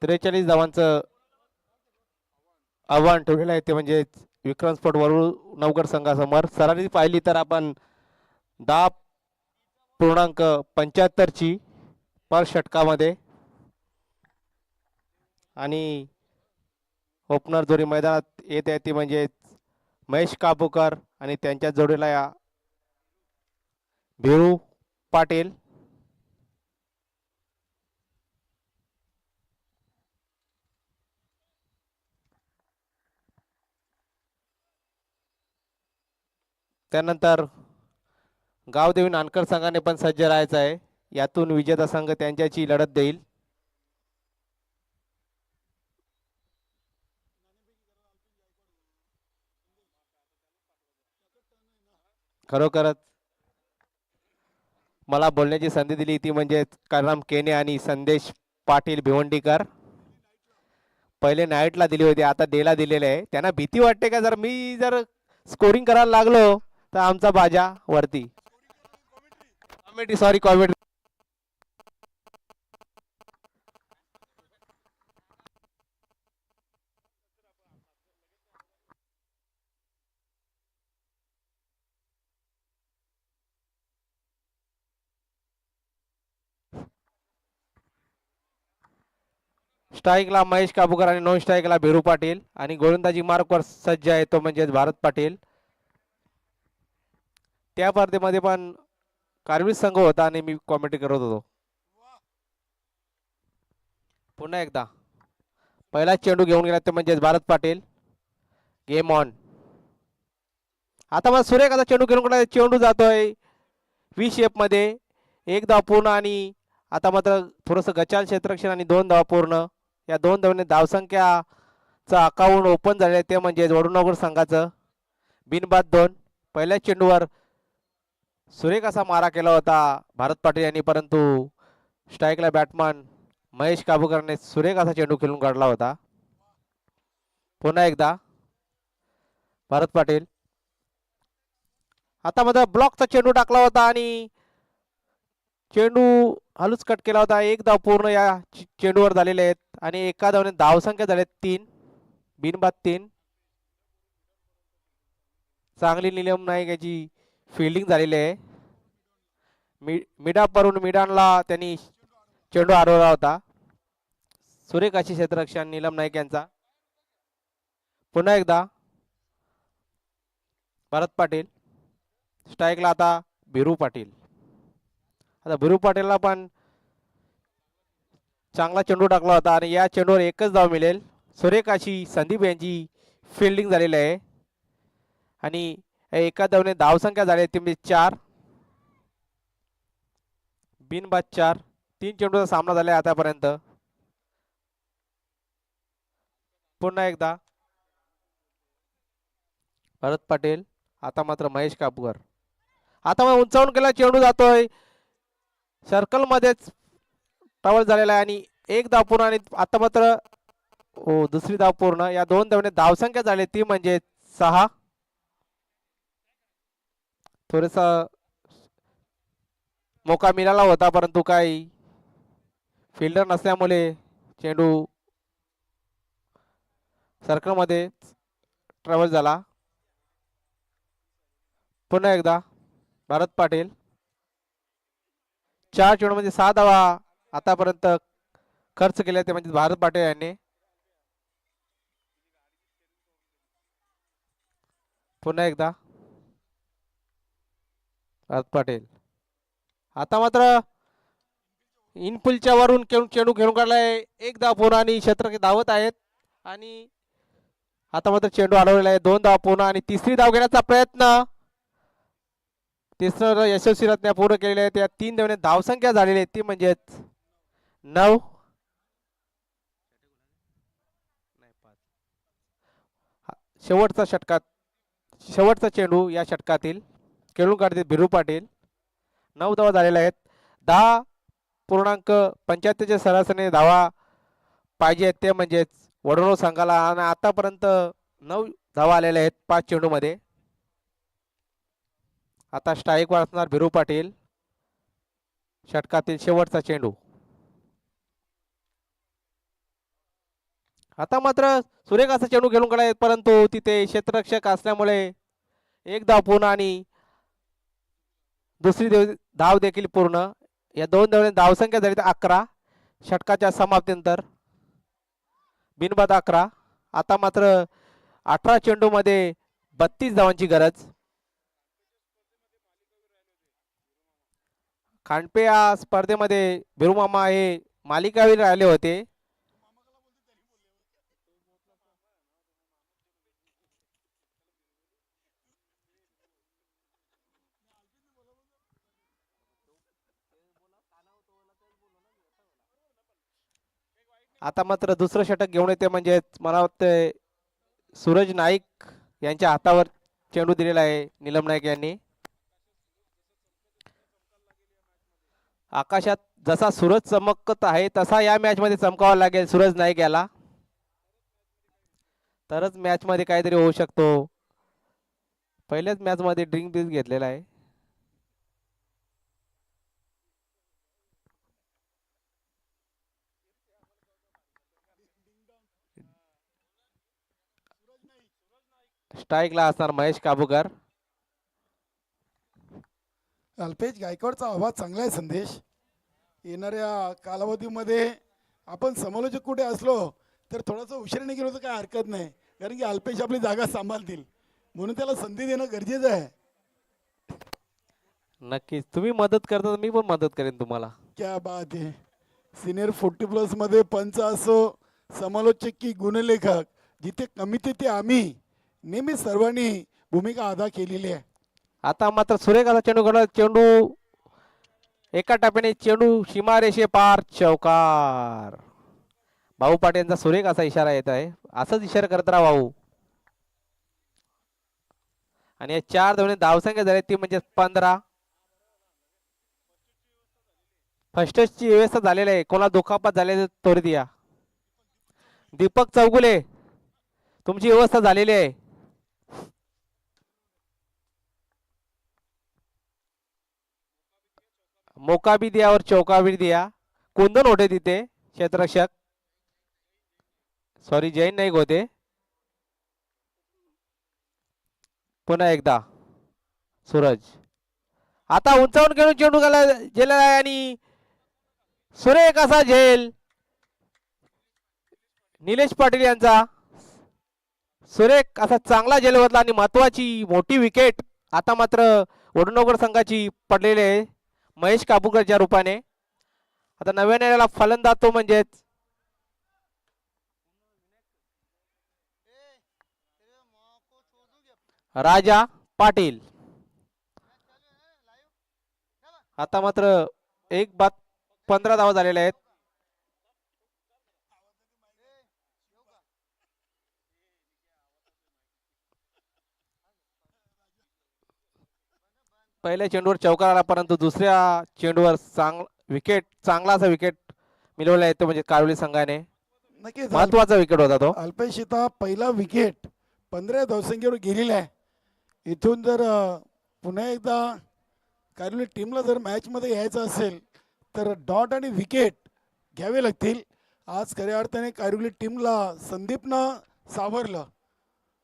त्रेचाळीस धावांचं आव्हान ठेवलेलं आहे ते म्हणजेच विक्रम स्पोर्ट वडुनगर संघासमोर. सरासरी पाहिली तर आपण 10.75ची पर षटकामध्ये आणि ओपनर जोडी मैदानात येत आहे ती म्हणजे महेश कापूकर आणि त्यांच्या जोडीला या भिरू पाटील. त्यानंतर गावदेवी नानकर संघाने पण सज्ज राहायचं आहे. यातून विजेता संघ त्यांच्याची लढत देईल. खरोखरच मला बोलण्याची संधी दिली ती म्हणजे करणाम केने आणि संदेश पाटील भिवंडीकर. पहिले नाईटला दिली होती, आता डेला दिलेले आहे. त्यांना भीती वाटते का जर मी स्कोरिंग करायला लागलो तर आमचा बाजा वरती. Comedy sorry comedy. स्ट्राईकला महेश काबूकर आणि नॉन स्ट्राईकला भिरू पाटील आणि गोलंदाजी मार्कवर सज्ज आहे तो म्हणजे भारत पाटील. त्या स्पर्धेमध्ये पण कारवीर संघ होता आणि मी कॉमेंट्री करत होतो. पुन्हा एकदा पहिला चेंडू घेऊन गेला ते म्हणजे भारत पाटील. Game on. आता मला सुरेख आता चेंडू घेऊन गेला, चेंडू जातोय व्ही शेप मध्ये. एक धाव पूर्ण आणि आता मात्र थोडंसं गचाल क्षेत्ररक्षण आणि 2 धावा पूर्ण. या 2 धावांनी धावसंख्याचा अकाउंट ओपन झाले ते म्हणजे वडुनगर संघाचं. बिनबाद 2. पहिल्या चेंडूवर सुरेख असा मारा केला होता भारत पाटील यांनी, परंतु स्ट्राईकला बॅटमॅन महेश काबूकरने सुरेख असा चेंडू खेळून काढला होता. पुन्हा एकदा भारत पाटील. आता मात्र ब्लॉकचा चेंडू टाकला होता आणि चेंडू हलूच कट केला होता. एक धाव पूर्ण या चेंडूवर झालेले आहेत आणि एका धावने धावसंख्या झाले 3. बिनबाद 3. चांगली निलम नाईक याची फिल्डिंग झालेली आहे. मिडापरून मिडानला त्यांनी चेंडू हरवला होता. सुरेख अशी क्षेत्ररक्षण नीलम नाईक यांचा. पुन्हा एकदा भारत पाटील. स्ट्राईकला आता भिरू पाटील. आता भिरू पाटीलला पण चांगला चेंडू टाकला होता आणि या चेंडूवर एकच धाव मिळेल. सुरेख अशी संदीप यांची फिल्डिंग झालेली आहे आणि एका धावने धावसंख्या झाली ती म्हणजे 4. बिनबाद 4. 3 चेंडूचा सामना झाला आतापर्यंत. पुन्हा एकदा भारत पाटील. आता मात्र महेश कापूकर. आता मग उंचावून केला चेंडू जातोय सर्कल मध्येच टॉवल झालेला आहे आणि एक धाव पूर्ण आणि आता मात्र दुसरी धाव पूर्ण. या 2 धावने धावसंख्या झाली ती म्हणजे 6. थोडासा मोका मिळाला होता परंतु काही फिल्डर नसल्यामुळे चेंडू सर्कल मध्ये ट्रॅव्हल झाला. पुन्हा एकदा भारत पाटील. 4 चेंडूमध्ये 6 धावा आतापर्यंत खर्च केल्या ते म्हणजे भारत पाटील यांनी. पुन्हा एकदा भारत पाटील. आता मात्र इनपुलच्या वरून चेंडू खेळून काढलाय. एक धाव पूर्ण आणि क्षेत्ररक्षक धावत आहेत आणि आता मात्र चेंडू अडवलेला आहे. 2 धाव पूर्ण आणि तिसरी धाव घेण्याचा प्रयत्न. तिसरं यशस्वीरित्या पूर्ण केलेले आहे. त्या 3 धावने धावसंख्या झालेली आहे ती म्हणजेच 9. शेवटचा षटकात शेवटचा चेंडू या षटकातील खेळून काढते बिरू पाटील. 9 धावा झालेल्या आहेत. 10.75 सरासरीने धावा पाहिजे ते म्हणजेच वडोदरा संघाला आणि आतापर्यंत 9 धावा आलेल्या आहेत 5 चेंडूमध्ये. आता स्ट्राईक वाचणार बिरू पाटील. षटकातील शेवटचा चेंडू. आता मात्र सुरेख असा चेंडू खेळून काढाय परंतु तिथे क्षेत्ररक्षक असल्यामुळे एक धाव पूर्ण आणि दुसरी धाव देखील पूर्ण. या 2 धावने धावसंख्या झाली 11 षटकाच्या समाप्तीनंतर. बिनबाद 11. आता मात्र 18 चेंडूमध्ये 32 धावांची गरज. खांडपे या स्पर्धेमध्ये बिरुमामा हे मालिकावीर राहिले होते. आता मात्र दुसरं षटक घेऊन येते म्हणजे मला वाटतं सूरज नाईक यांच्या हातावर चेंडू दिलेला आहे नीलम नाईक यांनी. आकाशात जसा सूरज चमकत आहे तसा या मॅच मध्ये चमकावा लागेल सूरज नाईक याला, तरच मॅच मध्ये काहीतरी होऊ शकतो. पहिल्याच मॅच मध्ये ड्रिंक बीस घेतलेला आहे. स्ट्राईकला असणार महेश काबूकर. अल्पेश गायकवाडचा आवाज चांगला आहे संदेश. येणाऱ्या कालावधीमध्ये आपण समालोचक कुठे असलो तर थोडासा उशिराने गेलो तर काय हरकत नाही, कारण की अल्पेश आपली जागा सांभाळतील म्हणून त्याला संधी देणं गरजेचं आहे. नक्कीच तुम्ही मदत करता मी पण मदत करेन तुम्हाला. क्या बात आहे. सिनियर 40+ मध्ये पंच असो समालोचक की गुणलेखक जिथे कमी तिथे आम्ही नेहमी सर्वांनी भूमिका अदा केलेली आहे. आता मात्र सुरेख असा चेंडू घडला. चेंडू एका टप्प्याने चेंडू सीमारेषे पार चौकार. भाऊ पाटील यांचा सुरेख असा इशारा येत आहे. असंच इशारा करत राहा भाऊ. आणि या 4 धावने धावसंख्या झाली ती म्हणजे 15. फर्स्टची व्यवस्था झालेली आहे. कोणा दुखापत झाले तोरी द्या. दीपक चौगुले तुमची व्यवस्था झालेली आहे. मौका भी दिया और चौका भी दिया. कुंदन होते तिथे क्षेत्ररक्षक, सॉरी जैन नाईक होते. पुन्हा एकदा सूरज आता उंचावून घेऊन चेंडू गेलेला आहे आणि सुरेख असा झेल निलेश पाटील यांचा. सुरेख असा चांगला झेल बदला आणि महत्वाची मोठी विकेट आता मात्र वडनगर संघाची पडलेली आहे महेश काबूकरच्या रूपाने. आता नव्याने आलेला फलंदाज तो म्हणजेच राजा पाटील. आता मात्र 1 बाद 15 धावा झालेल्या आहेत. पहिल्या चेंडूवर चौकार आला परंतु दुसऱ्या चेंडूवर चांगला असा विकेट मिळवला येतो म्हणजे कारोली संघाने. नक्कीच महत्वाचा विकेट होता तो. अल्पेश इथं पहिला विकेट 15 धावसंख्येवर गेलेला आहे. इथून जर पुन्हा एकदा कारोली टीमला जर मॅचमध्ये यायचं असेल तर डॉट आणि विकेट घ्यावे लागतील. आज खऱ्या अर्थाने कारोली टीमला संदीपनं सावरलं.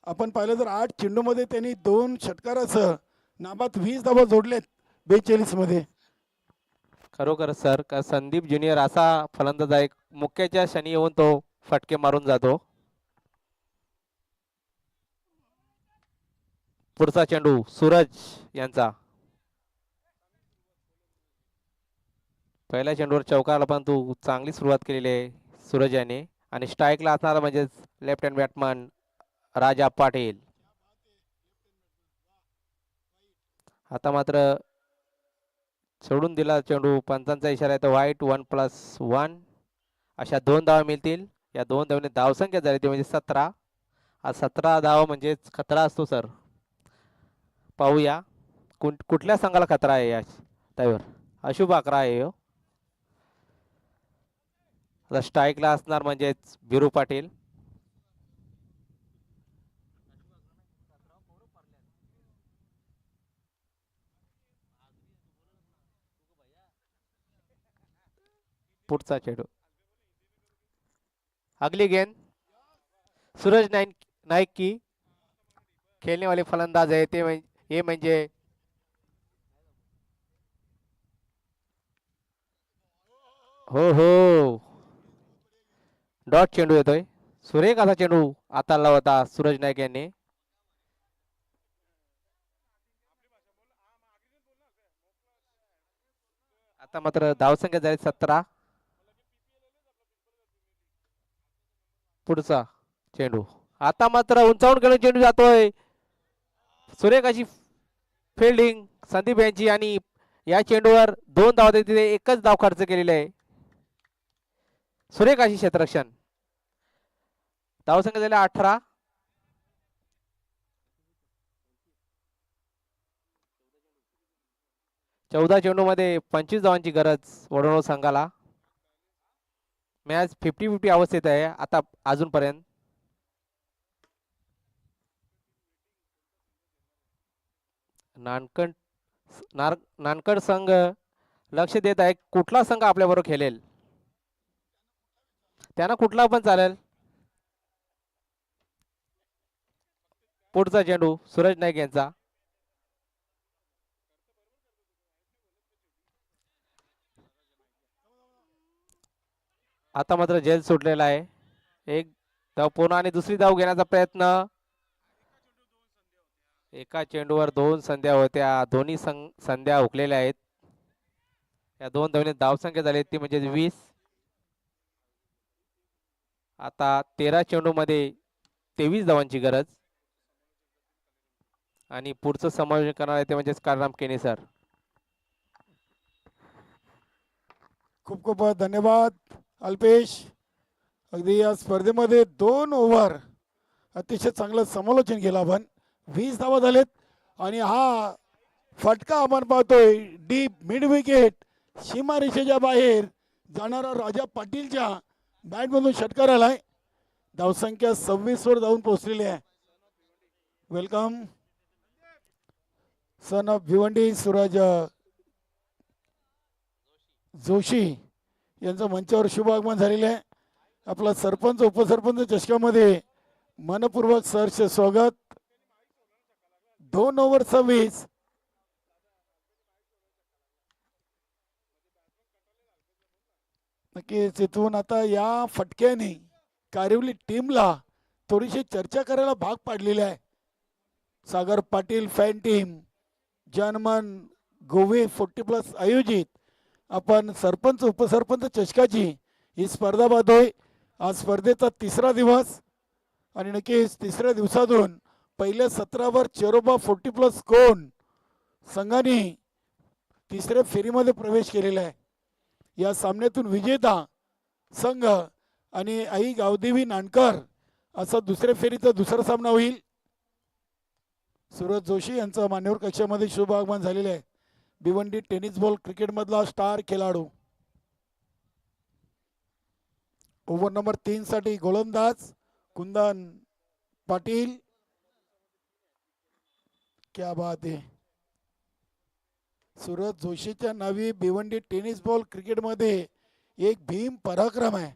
आपण पाहिलं तर 8 चेंडूमध्ये त्यांनी 2 षटकारासह नाबाद 20 धावा जोडलेत 42 मध्ये. खरोखर सर का संदीप ज्युनियर असा फलंदाज आहे मुक्याच्या क्षणी येऊन तो फटके मारून जातो. पुढचा चेंडू सूरज यांचा. पहिल्या चेंडूवर चौकारला पण तू चांगली सुरुवात केलेली आहे सूरज याने. आणि स्ट्राईकला असणारा म्हणजेच लेफ्ट हँड बॅट्समन राजा पाटील. आता मात्र सोडून दिला चेंडू. पंचांचा इशारा आहे तर वाईट. 1+1 अशा 2 धावा मिळतील. या 2 धावने धावसंख्या झाली ती म्हणजे 17. हा 17 धावा म्हणजेच खतरा असतो सर. पाहूया कुठल्या संघाला खतरा आहे या धावेवर. अशुभ आकडा आहे हो. आता स्ट्राईकला असणार म्हणजेच बिरू पाटील. पुढचा चेंडू. अगली गेंद सूरज नाईक की खेळने वाले फलंदाज आहे ते हे म्हणजे हो डॉट चेंडू येतोय. सुरेख असा चेंडू हाताळला होता सूरज नाईक यांनी. आता मात्र धावसंख्या झाली 17. पुढचा चेंडू. आता मात्र उंचावून गेला चेंडू जातोय. सुरेख अशी फिल्डिंग संदीप यांची. आणि या चेंडूवर 2 धावा तिथे एकच धाव खर्च केलेले आहे. सुरेख अशी क्षेत्ररक्षण. धावसंख्या झाल्या 18. चौदा चेंडू मध्ये 25 धावांची गरज वडोदरा संघाला. मॅच 50-50 अवस्थेत आहे आता अजूनपर्यंत. नानकड संघ लक्ष देत आहे कुठला संघ आपल्या बरोबर खेळेल. त्यांना कुठला पण चालेल. पुढचा चेंडू सूरज नाईक यांचा. आता मात्र झेल सुटलेला आहे. एक धाव पुन्हा आणि दुसरी धाव घेण्याचा प्रयत्न. एका चेंडूवर 2 संध्या होत्या. दोन्ही संध्या हुकलेल्या आहेत. या 2 धावने धावसंख्या झाली ती म्हणजे 20. आता 13 चेंडू मध्ये 23 धावांची गरज. आणि पुढचं समायोजन करणार आहे ते म्हणजे कारनाम केने सर. खूप खूप धन्यवाद अल्पेश. अगदी या स्पर्धेमध्ये 2 ओव्हर अतिशय चांगलं समालोचन केलं आपण. 20 धावा झालेत. आणि हा फटका आपण पाहतोय डीप मिड विकेट सीमारेषेच्या बाहेर जाणारा राजा पाटीलच्या बॅटमधून षटकार आलाय. धावसंख्या 26 वर जाऊन पोहोचलेली आहे. Welcome son of Bhiwandi Suraj Joshi यांचं मंचावर शुभ आगमन झालेलं आहे. आपला सरपंच उपसरपंच चषकामध्ये मनपूर्वक सहर्ष स्वागत. 2 ओव्हर 26. नक्कीच इथून आता या फटक्याने कारिवली टीमला थोडीशी चर्चा करायला भाग पाडलेली आहे. सागर पाटील फॅन टीम जनमन गोवे 40+ आयोजित आपण सरपंच उपसरपंच चषकाची ही स्पर्धा पाहतोय. आज स्पर्धेचा 3रा दिवस. आणि नक्कीच 3ऱ्या दिवसातून पहिल्या सत्रावर चेरोबा 40+ कोण संघाने 3ऱ्या फेरीमध्ये प्रवेश केलेला आहे. या सामन्यातून विजेता संघ आणि आई गावदेवी नानकर असा 2ऱ्या फेरीचा 2रा सामना होईल. सूरज जोशी यांचं मान्यवर कक्षामध्ये शुभ आगमन झालेले आहे. भिवंडी टेनिस बॉल क्रिकेट मधला स्टार खेळाडू. ओव्हर नंबर 3 साठी गोलंदाज कुंदन पाटील. क्या बात आहे. सूरज जोशीच्या नावी भिवंडी टेनिस बॉल क्रिकेटमध्ये एक भीम पराक्रम आहे.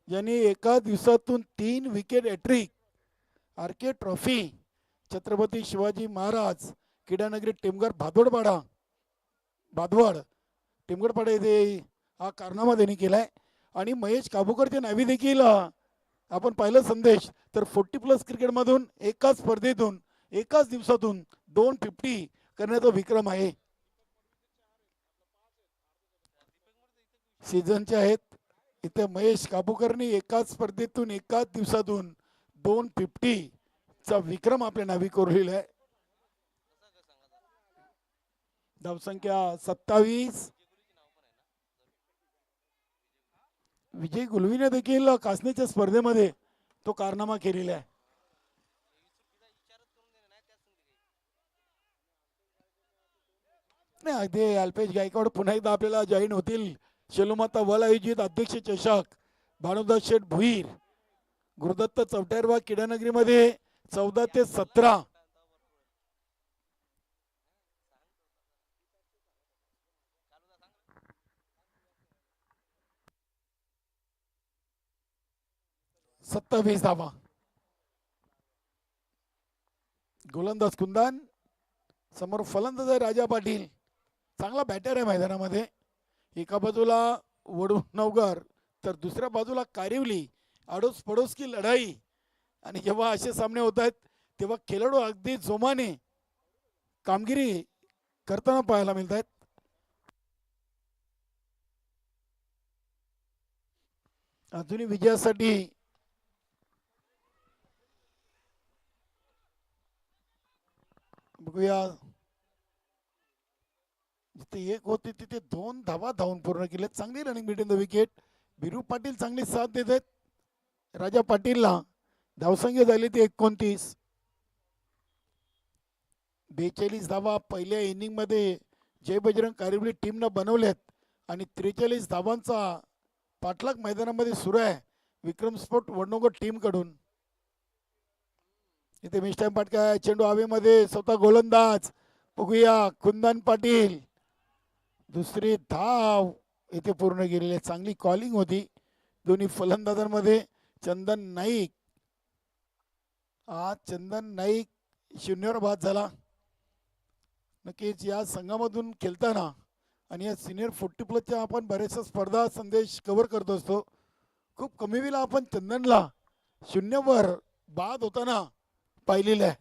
ज्यांनी एका दिवसातून 3 wicket hat trick. RK trophy Chhatrapati Shivaji Maharaj क्रीडानगरी टेमघर भादवड टेमघरपाडा येथे हा कारनामा त्यांनी केलाय. आणि महेश काबूकरच्या नावी देखील आपण पाहिलं संदेश तर 40+ क्रिकेटमधून एकाच स्पर्धेतून एकाच दिवसातून 250 करण्याचा विक्रम आहे. सीझनचे आहेत. इथे महेश काबूकरनी एकाच स्पर्धेतून एकाच दिवसातून 250 चा विक्रम आपल्या नावी कोरलेला आहे. धावसंख्या 27. विजय गुलवीने देखील कासनीच्या स्पर्धेमध्ये तो कारनामा केलेला आहे. नाही अगदी अल्पेश गायकवाड पुन्हा एकदा आपल्याला जॉईन होतील. शेलुमाता वल आयोजित अध्यक्ष चषक भानुदास शेठ भुईर गुरुदत्त चौटेरवा क्रीडानगरीमध्ये 14 ते 17. सत्तावीस धावा. गोलंदाज कुंदन समोर फलंदाज आहे राजा पाटील. चांगला बॅटर आहे मैदानामध्ये. एका बाजूला वडनवगर तर दुसऱ्या बाजूला कारिवली. आडोस पडोस की लढाई. आणि जेव्हा असे सामने होत आहेत तेव्हा खेळाडू अगदी जोमाने कामगिरी करताना पाहायला मिळत आहेत. अजूनही विजयासाठी बघूया. जिथे एक होते तिथे 2 धावा धावून पूर्ण केले. चांगली running between the wicket. Biru Patil चांगली साथ देत आहेत. राजा पाटीलला धावसंख्या झाली ती 29. 42 धावा पहिल्या इनिंग मध्ये जय बजरंग कारिवली टीमनं बनवल्यात आणि 43 धावांचा पाठलाग मैदानामध्ये सुरू आहे विक्रम स्पोर्ट वडनगर टीम कडून. इथे मिस टाइम पाटका चेंडू हवेमध्ये स्वतः गोलंदाज. बघूया कुंदन पाटील. दुसरी धाव इथे पूर्ण केलेली. चांगली कॉलिंग होती दोन्ही फलंदाजांमध्ये. चंदन नाईक. आज चंदन नाईक 0वर बाद झाला. नक्कीच या संघामधून खेळताना आणि या सिनियर 40+ आपण बऱ्याचशा स्पर्धा संदेश कव्हर करत असतो. खूप कमी वेळेला आपण चंदनला 0वर बाद होताना पाहिलेलं आहे.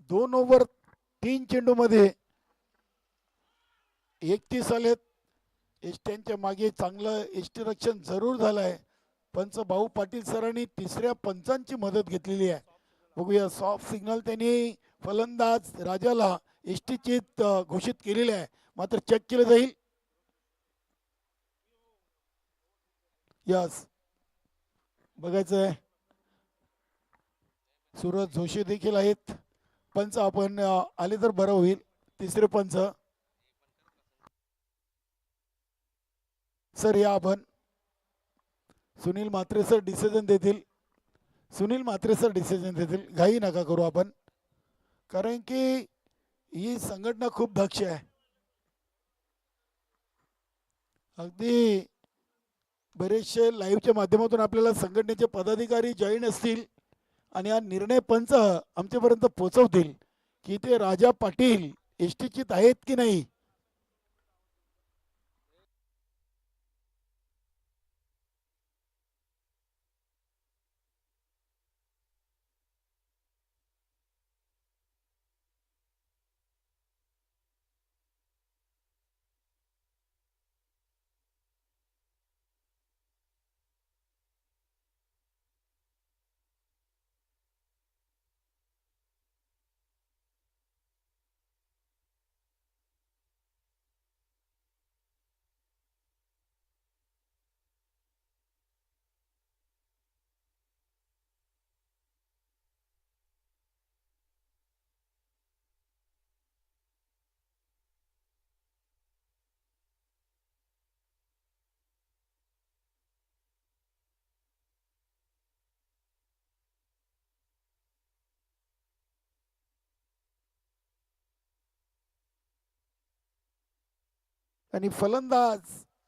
2 ओव्हर 3 चेंडूमध्ये 31 आलेत. एसट्यांच्या मागे चांगलं एसटी रक्षण जरूर झालंय. पंच भाऊ पाटील सरांनी तिसऱ्या पंचांची मदत घेतलेली आहे. बघूया सॉफ्ट सिग्नल त्यांनी फलंदाज राजाला एसटी घोषित केलेले आहे. मात्र चेक केलं जाईल. यस बघायचंय. सूरज जोशी देखील आहेत. पंच आपण आले तर बरं होईल. तिसरे पंच सर या आपण. सुनील म्हात्रे सर डिसिजन देतील. सुनील म्हात्रे सर डिसिजन देतील. घाई नका करू आपण, कारण की ही संघटना खूप दक्ष आहे. अगदी बरेचसे लाईव्हच्या माध्यमातून आपल्याला संघटनेचे पदाधिकारी जॉईन असतील आणि हा निर्णय पंच आमच्यापर्यंत पोहोचवतील की ते राजा पाटील एसटीचीत आहेत की नाही. आणि फलंदाज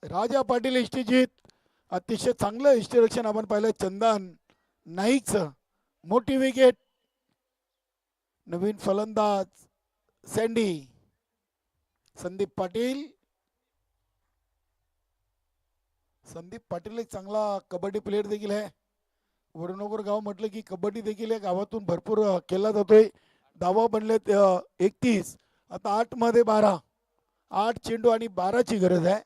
राजा पाटील एसटीजीत. अतिशय चांगलं एसटी आपण पाहिलं. चंदन नाईकचं मोठी विकेट. नवीन फलंदाज सँडी संदीप पाटील. संदीप पाटील एक चांगला कबड्डी प्लेयर देखील आहे. वडनगर गाव म्हटलं की कबड्डी देखील या गावातून भरपूर केला जातोय. धावा बनलेत 31. आता 8 मध्ये 12. 8 चेंडू आणि 12ची गरज आहे.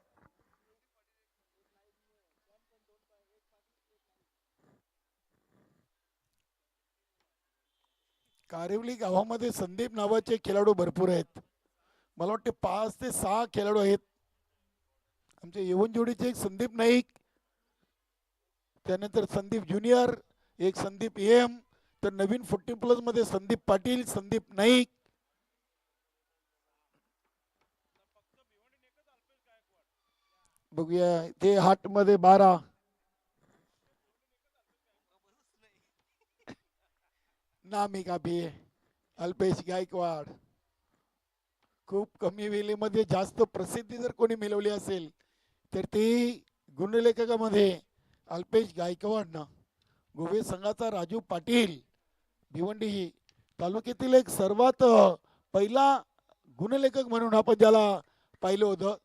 कारिवली गावामध्ये संदीप नावाचे खेळाडू भरपूर आहेत. मला वाटते 5 ते 6 खेळाडू आहेत. आमच्या येवून जोडीचे एक संदीप नाईक, त्यानंतर संदीप ज्युनियर, एक संदीप एम, तर नवीन 40+ मध्ये संदीप पाटील, संदीप नाईक. बघूया ते 8 मध्ये 12. नामी कापी अल्पेश गायकवाड. खूप कमी वेळेमध्ये जास्त प्रसिद्धी जर कोणी मिळवली असेल तर ती गुणलेखकामध्ये अल्पेश गायकवाड ना. गोवे संघाचा राजू पाटील, भिवंडी तालुक्यातील एक सर्वात पहिला गुणलेखक म्हणून आपण ज्याला पाहिलं होतं.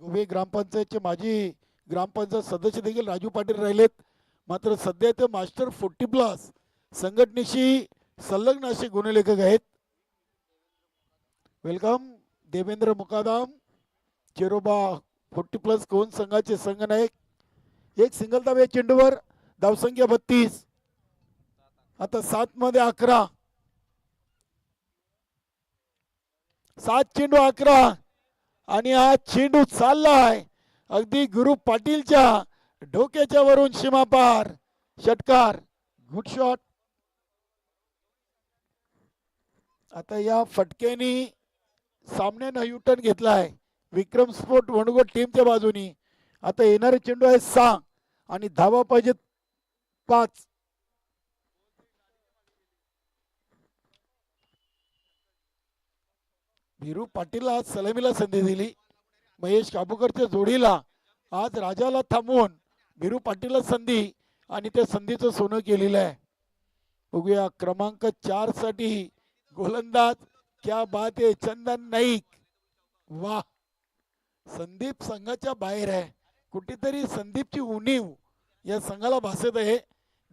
गोवे ग्रामपंचायतचे माजी ग्रामपंचायत सदस्य देखील राजू पाटील राहिलेत. मात्र सध्या ते मास्टर 40+ संघटनेशी संलग्न असे गुणलेखक आहेत. वेलकम देवेंद्र मुकादम, चेरोबा 40+ कोण संघाचे संघनायक. एक सिंगल धाव या चेंडूवर, धावसंख्या 32. आता 7 मध्ये 11. 7 चेंडू 11 आणि हा चेंडू चाललाय अगदी गुरु पाटीलच्या डोक्याच्या वरून सीमापार. षटकार, गुड शॉट. आता या फटक्याने सामन्यानं युटर्न घेतलाय विक्रम स्पोर्ट वणगोट टीमच्या बाजूनी. आता येणारे चेंडू आहे 6 आणि धावा पाहिजेत 5. वीरू पाटीलला सलामीला संधी दिली. महेश काबूकरच्या जोडीला आज राजाला थांबवून वीरू पाटीलला संधी आणि त्या संधीचं सोनं केलेलं आहे. बघूया क्रमांक 4 साठी गोलंदाज क्या बात आहे चंदन नाईक. वा, संदीप संघाच्या बाहेर आहे. कुठेतरी संदीपची उणीव या संघाला भासत आहे.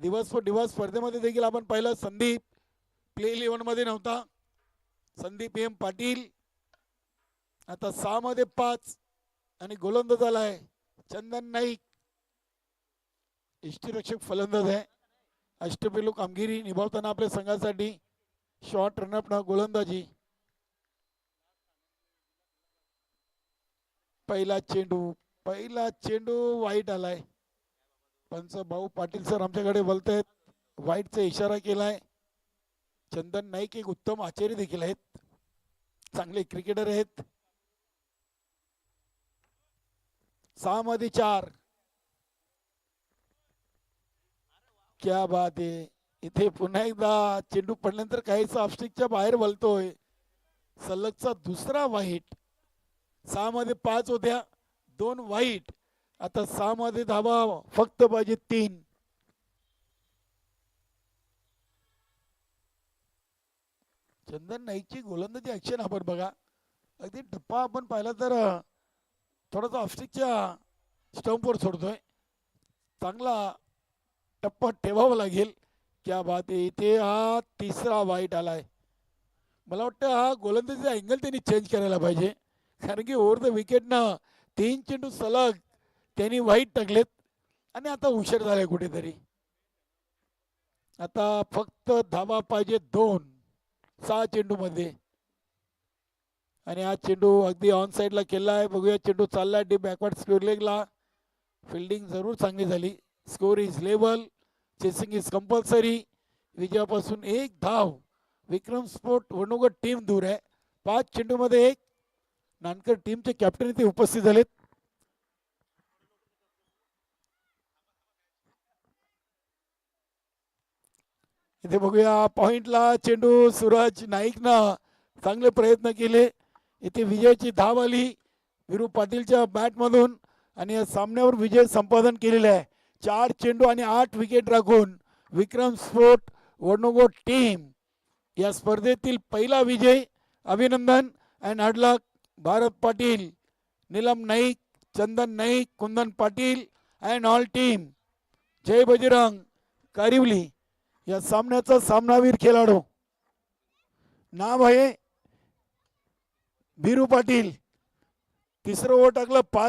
दिवस व दिवस स्पर्धेमध्ये देखील आपण पाहिलं संदीप प्ले 11 मध्ये नव्हता. संदीप एम पाटील. आता 6 मध्ये 5 आणि गोलंदाज आलाय चंदन नाईक. यष्टीरक्षक फलंदाज आहे. अष्टपैलू कामगिरी निभावताना आपल्या संघासाठी शॉर्ट रनअप ना गोलंदाजी. पहिला चेंडू वाईट आलाय. पंच भाऊ पाटील सर आमच्याकडे बोलतायत, वाईटचा इशारा केलाय. चंदन नाईक एक उत्तम आचार्य देखील आहेत, चांगले क्रिकेटर आहेत. 6 मध्ये 4. क्या बात आहे. इथे पुन्हा एकदा चेंडू पडल्यानंतर काहीच ऑफस्टिकच्या बाहेर वळतोय. सलगचा दुसरा वाईट. 6 मध्ये 5 होत्या, 2 वाईट. आता 6 मध्ये धावा फक्त पाहिजे 3. चंदन नाईकची गोलंदाजी ऍक्शन आपण बघा. अगदी टप्पा आपण पाहिला तर थोडासा ऑफस्टिकच्या स्टंपवर सोडतोय. चांगला टप्पा ठेवावा लागेल. क्या बात आहे. इथे हा तिसरा वाईट आलाय. मला वाटतं हा गोलंदाजीचा अँगल त्यांनी चेंज करायला पाहिजे, कारण की ओव्हर द विकेटनं 3 चेंडू सलग त्यांनी वाईट टाकलेत आणि आता उशीर झालाय कुठेतरी. आता फक्त धावा पाहिजे 2 6 चेंडू मध्ये. आणि हा चेंडू अगदी ऑन साईडला केला आहे. बघूया चेंडू चाललाय डीप बॅकवर्ड स्क्वेअर लेगला. फिल्डिंग जरूर चांगली झाली. Score is level, chasing is compulsory. विजयापासून 1 धाव विक्रम स्पोर्ट वणगोट टीम दूर आहे. 5 चेंडू मध्ये 1. नानकर टीमचे कॅप्टन इथे उपस्थित झालेत. इथे बघूया पॉइंटला चेंडू सूरज नाईकनं चांगले प्रयत्न केले. इथे विजयाची धाव आली वीरू पाटीलच्या बॅटमधून आणि या सामन्यावर विजय संपादन केलेला आहे. 4 चेंडू आणि 8 विकेट राखून विक्रम स्पोर्ट वणगोट टीम या स्पर्धेतील पहिला विजय. अभिनंदन and hard luck. Bharat Patil, Neelam Naik, Chandan Naik, Kundan Patil and all team. Jai Bajrang Karivali या सामन्याचा सामनावीर खेळाडू नाव आहे बिरू पाटील. तिसरं ओव्हर टाकलं 5